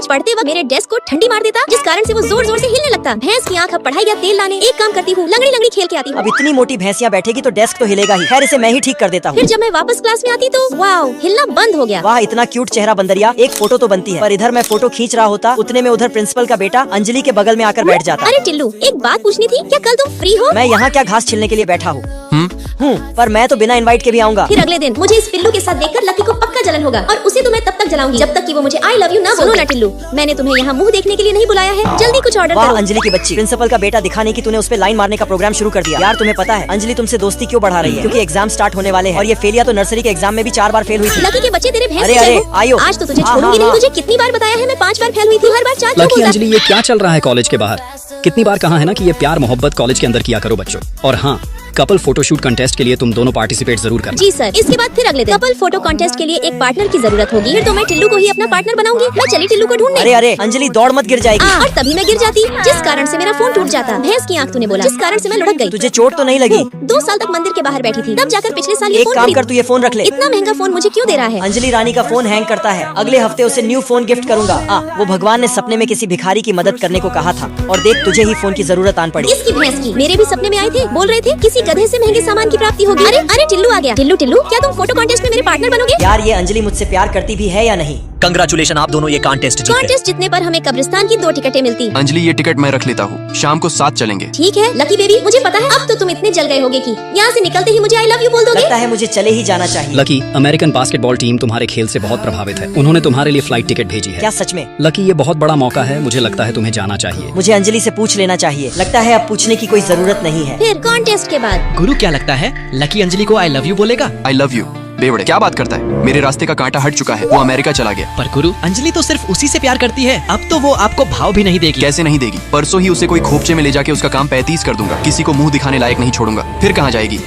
आज पढ़ते वक्त मेरे डेस्क को ठंडी मार देता, जिस कारण से वो जोर जोर से हिलने लगता। भैंस की आँख अब पढ़ाई या तेल लाने एक काम करती हूँ, लंगड़ी लंगड़ी खेल के आती हूँ। अब इतनी मोटी भैंसिया बैठेगी तो डेस्क तो हिलेगा ही। खैर इसे मैं ही ठीक कर देता हूँ। फिर जब मैं वापस क्लास में आती तो वाओ, हिलना बंद हो गया। वाह, इतना क्यूट चेहरा बंदरिया। एक फोटो तो बनती है, पर इधर मैं फोटो खींच रहा होता, उतने में उधर प्रिंसिपल का बेटा अंजलि के बगल में आकर बैठ जाता। अरे टिल्लू, एक बात पूछनी थी, क्या कल तुम फ्री हो? मैं यहाँ क्या घास छिलने के लिए बैठा हूँ, पर मैं तो बिना इनवाइट के भी आऊँगा। फिर अगले दिन मुझे इस पिल्लू के साथ देखकर लकी को पक्का जलन होगा और उसे तो मैं तब तक जलाऊंगी जब तक कि वो मुझे आई लव यू ना बोले। सुनो ना टिल्लू, मैंने तुम्हें यहाँ मुंह देखने के लिए नहीं बुलाया है, जल्दी कुछ ऑर्डर करो। अंजलि की बच्ची, प्रिंसिपल का बेटा दिखाने की तूने उस पे लाइन मारने का प्रोग्राम शुरू कर दिया। यार तुम्हें पता है अंजलि तुमसे दोस्ती क्यों बढ़ा रही है? क्योंकि एग्जाम स्टार्ट होने वाले हैं और ये फेलिया तो नर्सरी के एग्जाम में भी 4 बार फेल हुई थी। लकी के बच्चे तेरे भैंस अरे की जय अरे हो। आयो, आज तो तुझे छोड़ूंगी नहीं। तुझे कितनी बार बताया है मैं 5 बार फेल हुई थी, हर बार 4 क्यों लकी बोलता? अंजलि, ये क्या चल रहा है कॉलेज के बाहर? कितनी बार कहा है ना कि ये प्यार मोहब्बत कॉलेज के अंदर किया करो बच्चों। और हाँ, कपल फोटोशूट कंटेस्ट के लिए तुम दोनों पार्टिसिपेट जरूर करना। जी सर। इसके बाद फिर अगले दिन कपल फोटो कॉन्टेस्ट के लिए एक पार्टनर की जरूरत होगी। फिर तो मैं टिल्लू को ही अपना पार्टनर बनाऊंगी। मैं चली टिल्लू को ढूंढने। अरे अरे अंजलि, दौड़ मत, गिर जाएगी। और तभी मैं गिर जाती, जिस कारण से मेरा फोन टूट जाता। भैंस की आंख तूने बोला, जिस कारण से मैं लुढ़क गई। तुझे चोट तो नहीं लगी? 2 साल तक मंदिर के बाहर बैठी थी, तब जाकर पिछले साल ये एक फोन काम खरीदा। कर, तू ये फोन रख ले। इतना महंगा फोन मुझे क्यों दे रहा है? अंजलि रानी का फोन हैंग करता है, अगले हफ्ते उसे न्यू फोन गिफ्ट करूंगा। वो भगवान ने सपने में किसी भिखारी की मदद करने को कहा था और देख तुझे ही फोन की जरूरत आन पड़ी। इसकी भैंस की, मेरे भी सपने में आए थे, बोल रहे थे किसी गधे से महंगे सामान की प्राप्ति होगी। अरे टिल्लू आ गया। टिल्लू टिल्लू, क्या तुम फोटो कॉन्टेस्ट में मेरे पार्टनर बनोगे? यार ये अंजलि मुझसे प्यार करती भी है या नहीं? कंग्रेचुलेशन, आप दोनों ये कॉन्टेस्ट जीते। कॉन्टेस्ट जीतने पर हमें कब्रिस्तान की 2 टिकटें मिलती। अंजलि ये टिकट मैं रख लेता हूँ, शाम को साथ चलेंगे। ठीक है लकी बेबी, मुझे पता है अब तो तुम इतने जल गए होगे कि यहाँ से निकलते ही मुझे आई लव यू बोल दोगे। लगता है मुझे चले ही जाना चाहिए। लकी, अमेरिकन बास्केटबॉल टीम तुम्हारे खेल से बहुत प्रभावित है। उन्होंने तुम्हारे लिए फ्लाइट टिकट भेजी है। क्या सच में? लकी, ये बहुत बड़ा मौका है, मुझे लगता है तुम्हें जाना चाहिए। मुझे अंजलि से पूछ लेना चाहिए। लगता है अब पूछने की कोई जरूरत नहीं है। फिर कॉन्टेस्ट के बाद गुरु, क्या लगता है लकी अंजलि को आई लव यू बोलेगा? आई लव यू बेवड़े, क्या बात करता है? मेरे रास्ते का कांटा हट चुका है, वो अमेरिका चला गया। पर गुरु, अंजलि तो सिर्फ उसी से प्यार करती है, अब तो वो आपको भाव भी नहीं देगी। कैसे नहीं देगी? परसों ही उसे कोई खोपचे में ले जाके उसका काम 35 कर दूंगा। किसी को मुंह दिखाने लायक नहीं छोड़ूंगा। फिर कहाँ जाएगी?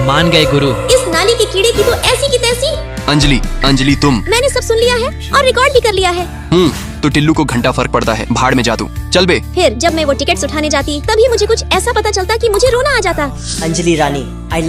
मान गए गुरु। इस नाली के कीड़े की तो ऐसी की तैसी। अंजलि, अंजलि तुम। मैंने सब सुन लिया है और रिकॉर्ड भी कर लिया है। तो टिल्लू को घंटा फर्क पड़ता है, भाड़ में जा तू, चल बे। फिर जब मैं वो टिकट्स उठाने जाती तभी मुझे कुछ ऐसा पता चलता कि मुझे रोना आ जाता। Anjali Rani, I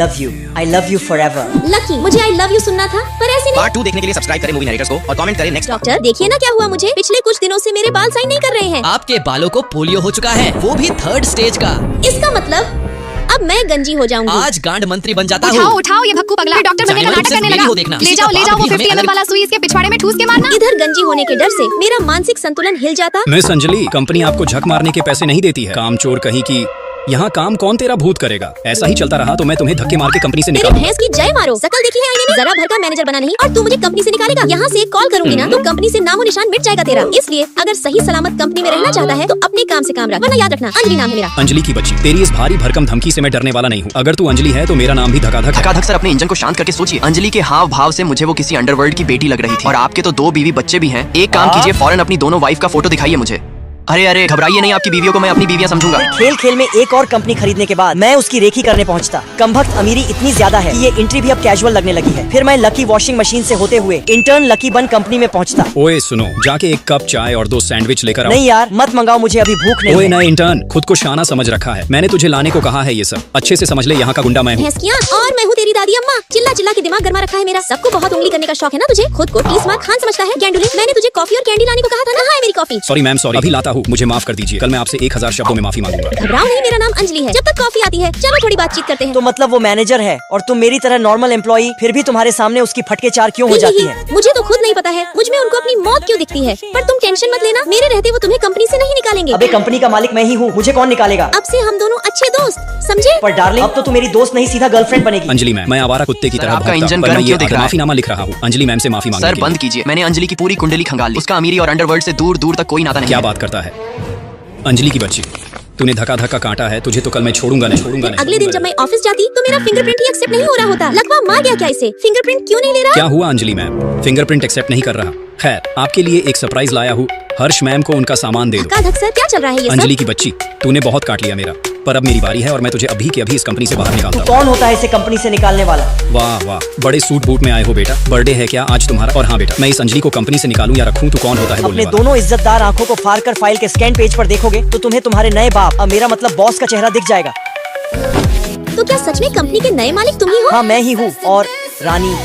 love you forever. Lucky, मुझे आई लव यू सुनना था पर ऐसे नहीं। पार्ट 2 देखने के लिए सब्सक्राइब करें मूवी नरेटर्स को और कमेंट करें नेक्स्ट। डॉक्टर देखिए ना क्या हुआ मुझे, पिछले कुछ दिनों से मेरे बाल साइन नहीं कर रहे हैं। आपके बालों को पोलियो हो चुका है, वो भी 3rd स्टेज का। इसका मतलब अब मैं गंजी हो जाऊंगी। आज गांड मंत्री बन जाता हूँ। उठाओ ये भक्कू पगला, डॉक्टर बनने का नाटक करने लगा। ले जाओ वो 50 mm वाला सुई इसके पिछवाड़े में ठूस के मारना। इधर गंजी होने के डर से मेरा मानसिक संतुलन हिल जाता। मिस अंजलि, कंपनी आपको झक मारने के पैसे नहीं देती है। कामचोर कहीं की, यहाँ काम कौन तेरा भूत करेगा? ऐसा ही चलता रहा तो मैं तुम्हें धक्के मार के कंपनी से मेरी निकाल। भैंस की जय मारो। शकल देखी है आईने में? जरा भर का मैनेजर बना नहीं और तू मुझे कंपनी से निकालेगा। यहाँ से एक कॉल करूंगी ना तो कंपनी से नामो निशान मिट जाएगा तेरा। इसलिए अगर सही सलामत कंपनी में रहना चाहता है तो अपने काम से काम रख, वरना याद रखना अंजलि नाम है मेरा। अंजलि की बच्ची, तेरी इस भारी भरकम धमकी से मैं डरने वाला नहीं हूँ। अगर तू अंजलि है तो मेरा नाम भी धकाधक। धकाधक सर, अपने इंजन को शांत करके सोचिए। अंजलि के हाव भाव से मुझे वो किसी अंडरवर्ल्ड की बेटी लग रही थी। और आपके तो 2 बीवी बच्चे भी हैं। एक काम कीजिए, फौरन अपनी दोनों वाइफ का फोटो दिखाइए मुझे। अरे घबराइए नहीं, आपकी बीवियों को मैं अपनी बीवियां समझूंगा। खेल खेल में एक और कंपनी खरीदने के बाद मैं उसकी रेखी करने पहुंचता। कमबख्त अमीरी इतनी ज्यादा है कि ये एंट्री भी अब कैजुअल लगने लगी है। फिर मैं लकी वॉशिंग मशीन से होते हुए इंटर्न लकी बन कंपनी में पहुंचता। ओए सुनो, जाके 1 कप चाय और 2 सैंडविच लेकर आओ। नहीं यार मत मंगाओ, मुझे अभी भूख नहीं ओए है। नए इंटर्न, खुद को शाना समझ रखा है। मैंने तुझे लाने को कहा है, ये सब अच्छे से समझ ले। यहाँ का गुंडा मैं हूँ। भैंस की आंख और मैं हूँ तेरी दादी अम्मा। चिल्ला चिल्ला के दिमाग गरमा रखा है मेरा। सबको बहुत उंगली करने का शौक है ना तुझे? खुद को टीस्मा खान समझता है गैंडुले। मैंने तुझे कॉफी और कैंडी लाने को कहा था ना। हाँ, मेरी कॉफी। सॉरी मैम, सॉरी, अभी लाता हूँ, मुझे माफ कर दीजिए। कल मैं आपसे 1000 शब्दों में माफी मांगूंगा। घबराओ नहीं, मेरा नाम अंजलि है। जब तक कॉफी आती है चलो थोड़ी बातचीत करते हैं। तो मतलब वो मैनेजर है और तुम मेरी तरह नॉर्मल एम्प्लॉई, फिर भी तुम्हारे सामने उसकी फटके 4 क्यों हो जाती है? मुझे तो खुद नहीं पता है मुझ में उनको अपनी मौत क्यों दिखती है। पर तुम टेंशन मत लेना, मेरे रहते वो तुम्हें कंपनी से नहीं निकालेंगे। अबे कंपनी का मालिक मैं ही हूँ, मुझे कौन निकालेगा? अब से हम दोनों अच्छे दोस्त, समझे? पर डार्लिंग, अब तो तू मेरी दोस्त नहीं सीधा गर्लफ्रेंड बनेगी। अंजलि मैं आवारा कुत्ते की तरह आपका भौंकता, इंजन पर गर्म मैं क्यों ये दिख रहा है? माफीनामा लिख रहा हूँ। अंजलि मैम से माफी मांगने सर के बंद लिए। कीजिए, मैंने अंजलि की पूरी कुंडली खंगाल ली। उसका अमीरी और अंडरवर्ल्ड से दूर दूर तक कोई नाता नहीं क्या है। बात करता है? अंजलि की बच्ची, तूने धक्का काटा है, तुझे तो कल मैं छोड़ूंगा नहीं। अगले दिन जब मैं ऑफिस जाती तो मेरा फिंगरप्रिंट ही एक्सेप्ट नहीं हो रहा होता। लगवा मार गया क्या इसे? फिंगरप्रिंट क्यों नहीं ले रहा? क्या हुआ अंजलि मैम? फिंगरप्रिंट एक्सेप्ट नहीं कर रहा। खैर, आपके लिए एक सरप्राइज लाया हूँ। हर्ष मैम को उनका सामान दे दो। धक सर, क्या चल रहा है ये सब? अंजलि की बच्ची, तूने बहुत काट लिया मेरा, पर अब मेरी बारी है और मैं तुझे अभी के अभी इस कंपनी से बाहर निकालता हूँ। कौन होता है इसे कंपनी से निकालने वाला? वाह वाह, बड़े सूट बूट में आए हो बेटा। बर्थडे है क्या आज तुम्हारा? और हाँ बेटा, मैं इस अंजलि को कंपनी से निकालूं या रखूं? तू कौन होता है बोलने अपने वाला? दोनों इज्जतदार आंखों को फाड़ कर फाइल के स्कैन पेज पर देखोगे तो तुम्हें तुम्हारे नए बाप, अब मेरा मतलब बॉस का चेहरा दिख जाएगा। तो क्या सच में कंपनी के नए मालिक तुम ही हो? हाँ मैं ही हूँ। और रानी,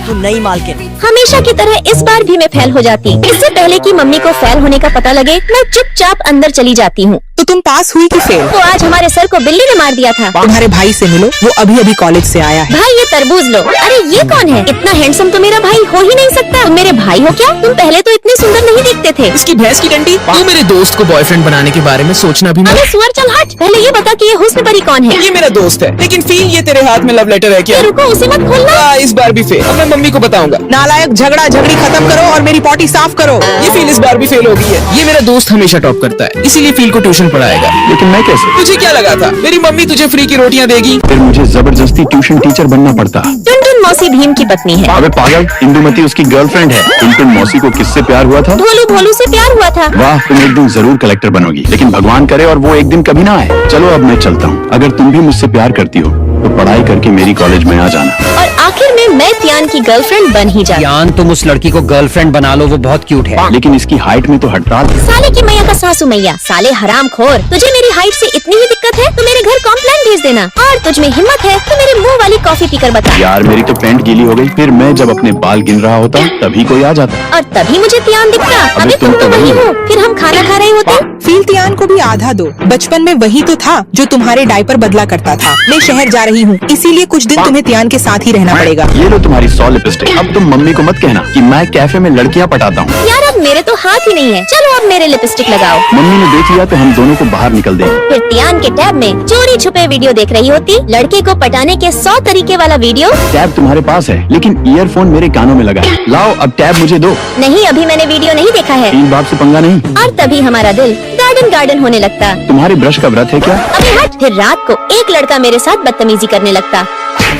तू नई मालकिन। हमेशा की तरह इस बार भी मैं फेल हो जाती। इससे पहले कि मम्मी को फेल होने का पता लगे, मैं चुपचाप अंदर चली जाती हूँ। तो तुम पास हुई कि फेल? तो आज हमारे सर को बिल्ली ने मार दिया था। तुम्हारे भाई से मिलो, वो अभी अभी कॉलेज से आया है। भाई ये तरबूज लो। अरे ये कौन है? इतना हैंडसम तो मेरा भाई हो ही नहीं सकता। तुम मेरे भाई हो क्या? तुम पहले तो इतने सुंदर नहीं दिखते थे। इसकी भैंस की डंडी। तू मेरे दोस्त को बॉयफ्रेंड बनाने के बारे में सोचना भी मत। अरे सुअर चल हट। पहले ये बता कि ये हुस्न परी कौन है? ये मेरा दोस्त है, लेकिन फील ये तेरे हाथ में लव लेटर है क्या? रुको, उसे मत खोलना। इस बार भी फेल। अब मैं मम्मी को बताऊंगा। नालायक, झगड़ा झगड़ी खत्म करो और मेरी पॉटी साफ करो। ये फील इस बार भी फेल हो गई है। ये मेरा दोस्त हमेशा टॉप करता है, इसीलिए फील को ट्यूशन पढ़ाएगा। लेकिन मैं कैसे? तुझे क्या लगा था मेरी मम्मी तुझे फ्री की रोटियां देगी? फिर मुझे जबरदस्ती ट्यूशन टीचर बनना पड़ता। टुनटुन मौसी भीम की पत्नी है। अबे पागल, इंदुमती उसकी गर्लफ्रेंड है। टुनटुन मौसी को किससे प्यार हुआ था? भोलू भोलू से प्यार हुआ था। वाह, तुम एक दिन जरूर कलेक्टर बनोगी, लेकिन भगवान करे और वो एक दिन कभी ना आए। चलो अब मैं चलता हूँ। अगर तुम भी मुझसे प्यार करती हो तो पढ़ाई करके मेरी कॉलेज में आ जाना। और आखिर में मैं त्यान की गर्लफ्रेंड बन ही जाती। यान, तुम उस लड़की को गर्लफ्रेंड बना लो, वो बहुत क्यूट है। लेकिन इसकी हाइट में तो हड़ताल है। साले की मैया का सासू मैया, साले हराम खोर। तुझे मेरी हाइट से इतनी ही दिक्कत है तो मेरे घर कॉम्प्लेन भेज देना। और तुझ में हिम्मत है तो मेरे मुंह वाली कॉफी पीकर बता। यार मेरी तो पैंट गीली हो गई। फिर मैं जब अपने बाल गिन रहा होता तभी कोई आ जाता। और तभी मुझे त्यान दिखता। अबे अबे तुम तो वही हो। फिर हम खाना खा रहे होते। फील त्यान को भी आधा दो। बचपन में वही तो था जो तुम्हारे डायपर बदला करता था। मैं शहर जा रही हूँ, इसीलिए कुछ दिन तुम्हें त्यान के साथ ही रहना पड़ेगा। ये लो तुम्हारी 100 लिपस्टिक। अब तुम मम्मी को मत कहना कि मैं कैफे में लड़कियां पटाता हूँ। यार अब मेरे तो हाथ ही नहीं है। चलो अब मेरे लिपस्टिक लगाओ। मम्मी ने देख लिया तो हम दोनों को बाहर निकल देंगे। फिर त्यान के टैब में चोरी छुपे वीडियो देख रही होती। लड़के को पटाने के 100 तरीके वाला वीडियो। टैब तुम्हारे पास है, लेकिन ईयरफोन मेरे कानों में लगा है। लाओ अब टैब मुझे दो। नहीं, अभी मैंने वीडियो नहीं देखा है। तीन बाप से पंगा नहीं। और तभी हमारा दिल गार्डन गार्डन होने लगता। तुम्हारे ब्रश का व्रत है क्या? अबे हट। फिर रात को एक लड़का मेरे साथ बदतमीजी करने लगता।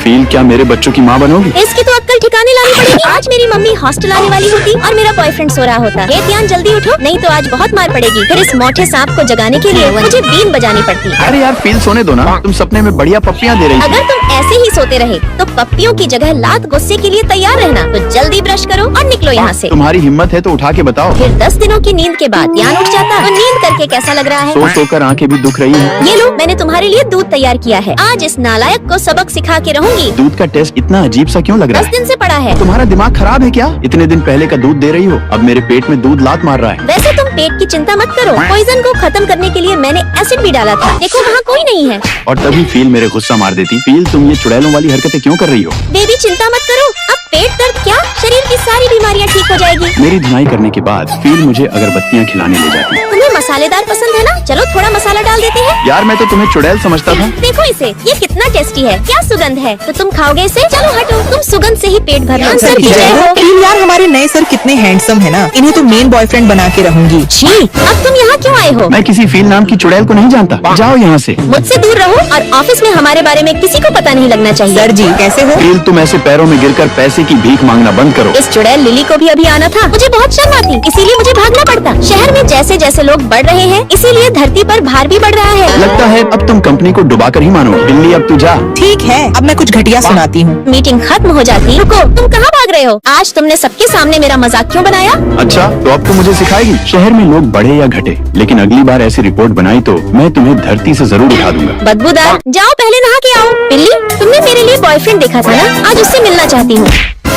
फील, क्या मेरे बच्चों की माँ बनोगी? इसकी तो अक्कल ठिकाने लानी पड़ेगी। आज मेरी मम्मी हॉस्टल आने वाली होती और मेरा बॉयफ्रेंड सो रहा होता। हे त्यान जल्दी उठो, नहीं तो आज बहुत मार पड़ेगी। फिर इस मोटे सांप को जगाने के लिए मुझे बीन बजानी पड़ती। अरे यार फील, सोने दो ना। तुम सपने में बढ़िया पप्पियाँ दे रही थी। अगर तुम ऐसे ही सोते रहे तो पप्पियों की जगह लात गुस्से के लिए तैयार रहना। तो जल्दी ब्रश करो और निकलो यहाँ से। तुम्हारी हिम्मत है तो उठा के बताओ। फिर 10 दिनों की नींद के बाद त्यान उठ जाता। तो नींद करके कैसा लग रहा है? सो सोकर आंखें भी दुख रही हैं। ये लो, मैंने तुम्हारे लिए दूध तैयार किया है। आज इस नालायक को सबक सिखा के रहूंगी। दूध का टेस्ट इतना अजीब सा क्यों लग रहा 10 है? दिन से पड़ा है। तुम्हारा दिमाग खराब है क्या? इतने दिन पहले का दूध दे रही हो, अब मेरे पेट में दूध लात मार रहा है। वैसे तुम पेट की चिंता मत करो। पॉइजन को खत्म करने के लिए मैंने एसिड भी डाला था। देखो वहाँ कोई नहीं है। और तभी फील मेरे गुस्सा मार देती। फील, तुम ये चुड़ैलों वाली हरकतें क्यों कर रही हो? बेबी चिंता मत करो। अब पेट दर्द क्या, शरीर की सारी बीमारियाँ ठीक हो जाएगी। मेरी धुनाई करने के बाद फील मुझे अगरबत्तियाँ खिलाने ले जाती। तुम्हें मसालेदार पसंद है ना? चलो थोड़ा मसाला डाल देते हैं। यार मैं तो तुम्हें चुड़ैल समझता था। देखो इसे, ये कितना टेस्टी है। क्या सुगंध है। तो तुम खाओगे इसे? चलो हटो, तुम सुगंध से ही पेट भरना। सर की जय हो। फील यार, हमारे नए सर कितने हैंडसम है ना। इन्हें तो मेन बॉयफ्रेंड बना के रहूंगी। छी, अब तुम यहाँ क्यों आए हो? मैं किसी फील नाम की चुड़ैल को नहीं जानता। जाओ यहाँ से। मुझसे दूर रहो और ऑफिस में हमारे बारे में किसी को पता नहीं लगना चाहिए। सर जी कैसे हो? फील, तुम ऐसे पैरों में गिरकर पैसे की भीख मांगना बंद करो। इस चुड़ैल लिली को भी अभी आना था। मुझे बहुत शर्म आती, इसीलिए मुझे भागना पड़ता। शहर में जैसे जैसे लोग बढ़ रहे हैं, इसीलिए धरती पर भार भी बढ़ रहा है। लगता है अब तुम कंपनी को डुबा कर ही मानोगी। बिल्ली अब तू जा। ठीक है, अब मैं कुछ घटिया सुनाती हूँ। मीटिंग खत्म हो जाती। रुको, तुम कहाँ भाग रहे हो? आज तुमने सबके सामने मेरा मजाक क्यों बनाया? अच्छा, तो अब तो मुझे सिखाएगी। शहर में लोग बढ़े या घटे, लेकिन अगली बार ऐसी रिपोर्ट बनाई तो मैं तुम्हें धरती से जरूर उठा दूंगा। बदबूदार, जाओ पहले नहा के आओ। बिल्ली, तुमने मेरे लिए बॉयफ्रेंड देखा था ना? आज उससे मिलना चाहती हूँ।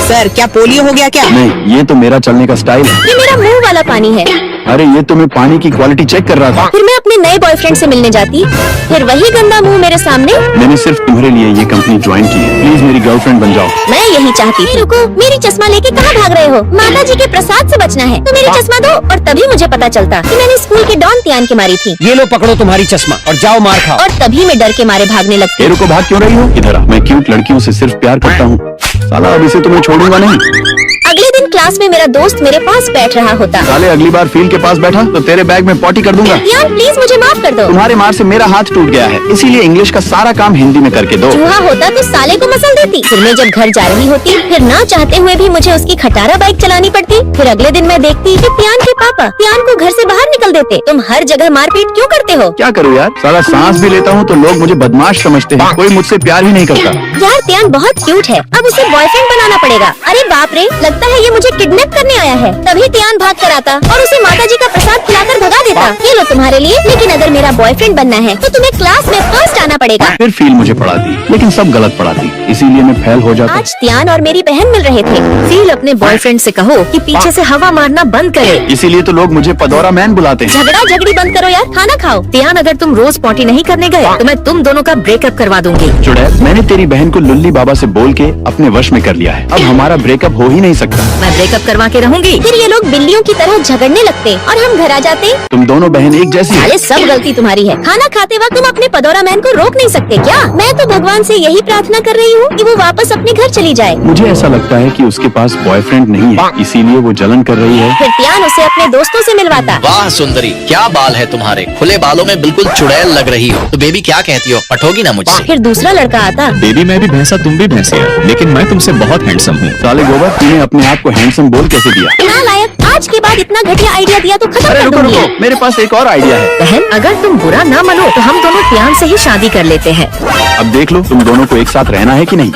सर क्या पोलियो हो गया क्या? नहीं, ये तो मेरा चलने का स्टाइल है। ये मेरा मुंह वाला पानी है। अरे ये तो मैं पानी की क्वालिटी चेक कर रहा था। फिर मैं अपने नए बॉयफ्रेंड से मिलने जाती, फिर वही गंदा मुंह मेरे सामने। मैंने सिर्फ तुम्हारे लिए ये कंपनी ज्वाइन की है। प्लीज मेरी गर्लफ्रेंड बन जाओ। मैं यही चाहती थी। रुको, मेरी चश्मा लेके कहाँ भाग रहे हो? माता जी के प्रसाद से बचना है तो मेरी चश्मा दो। और तभी मुझे पता चलता कि मैंने स्कूल के डॉन त्यान के मारी थी। ये लो पकड़ो तुम्हारी चश्मा और जाओ मार खाओ। और तभी मैं डर के मारे भागने लगती। ए रुको, भाग क्यों रही हो? इधर आ, मैं क्यूट लड़कियों से सिर्फ प्यार करता हूँ। साला अब इसे तुम्हें छोड़ूंगा नहीं। अगले दिन क्लास में मेरा दोस्त मेरे पास बैठ रहा होता। साले अगली बार फील के पास बैठा तो तेरे बैग में पॉटी कर दूंगा। त्यान प्लीज मुझे माफ कर दो। तुम्हारे मार से मेरा हाथ टूट गया है, इसीलिए इंग्लिश का सारा काम हिंदी में करके दो। चूहा होता तो साले को मसल देती। फिर मैं जब घर जा रही होती, फिर ना चाहते हुए भी मुझे उसकी खटारा बाइक चलानी पड़ती। फिर अगले दिन मैं देखती कि त्यान के पापा त्यान को घर से बाहर निकल देते। तुम हर जगह मारपीट क्यों करते हो? क्या करूँ यार, साला सांस भी लेता हूँ तो लोग मुझे बदमाश समझते हैं। कोई मुझसे प्यार ही नहीं करता। यार त्यान बहुत क्यूट है, अब उसे बॉयफ्रेंड बनाना पड़ेगा। अरे बाप रे, लगता है ये मुझे किडनैप करने आया है। तभी त्यान भाग कर आता और उसे माताजी का प्रसाद खिलाकर भगा देता। ये लो तुम्हारे लिए, लेकिन अगर मेरा बॉयफ्रेंड बनना है तो तुम्हें क्लास में फर्स्ट आना पड़ेगा। फिर फील मुझे पढ़ाती, लेकिन सब गलत पढ़ाती, इसीलिए मैं फेल हो जाता। आज तियान और मेरी बहन मिल रहे थे। फील अपने बॉयफ्रेंड से कहो कि पीछे से हवा मारना बंद करे। इसीलिए तो लोग मुझे पदौरा मैन बुलाते हैं। झगड़ा झगड़ी बंद करो यार, खाना खाओ। तियान, अगर तुम रोज पॉटी नहीं करने गए तो मैं तुम दोनों का ब्रेकअप करवा दूंगी। चुड़ैल, मैंने तेरी बहन को लुल्ली बाबा से बोल के अपने वश में कर लिया है। अब हमारा ब्रेकअप हो ही नहीं सकता। मैं ब्रेकअप करवा के रहूंगी। फिर ये लोग बिल्लियों की तरह झगड़ने लगते और हम घर आ जाते। तुम दोनों बहन एक जैसी है। अरे सब गलती तुम्हारी है। खाना खाते वक्त तुम अपने पदौरा मैन को रोक नहीं सकते क्या? मैं तो भगवान से यही प्रार्थना कर रही हूँ कि वो वापस अपने घर चली जाए। मुझे ऐसा लगता है कि उसके पास बॉयफ्रेंड नहीं है, इसीलिए वो जलन कर रही है। फिर तियान उसे अपने दोस्तों से मिलवाता। वाह सुंदरी, क्या बाल है तुम्हारे, खुले बालों में बिल्कुल चुड़ैल लग रही हो। तो बेबी क्या कहती हो, पटोगी ना मुझसे? फिर दूसरा लड़का आता। बेबी मैं भी भैंसा, तुम भी भैंसी है, लेकिन मैं तुमसे बहुत हैंडसम हूँ। साले गोबर, तूने अपने आप को हैंडसम बोल कैसे दिया? ना लायक, आज के बाद इतना घटिया आइडिया दिया तो खत्म अरे कर रुको दूंगी। रुको, मेरे पास एक और आइडिया है। बहन, अगर तुम बुरा ना मानो तो हम दोनों तियान से ही शादी कर लेते हैं। अब देख लो तुम दोनों को एक साथ रहना है कि नहीं।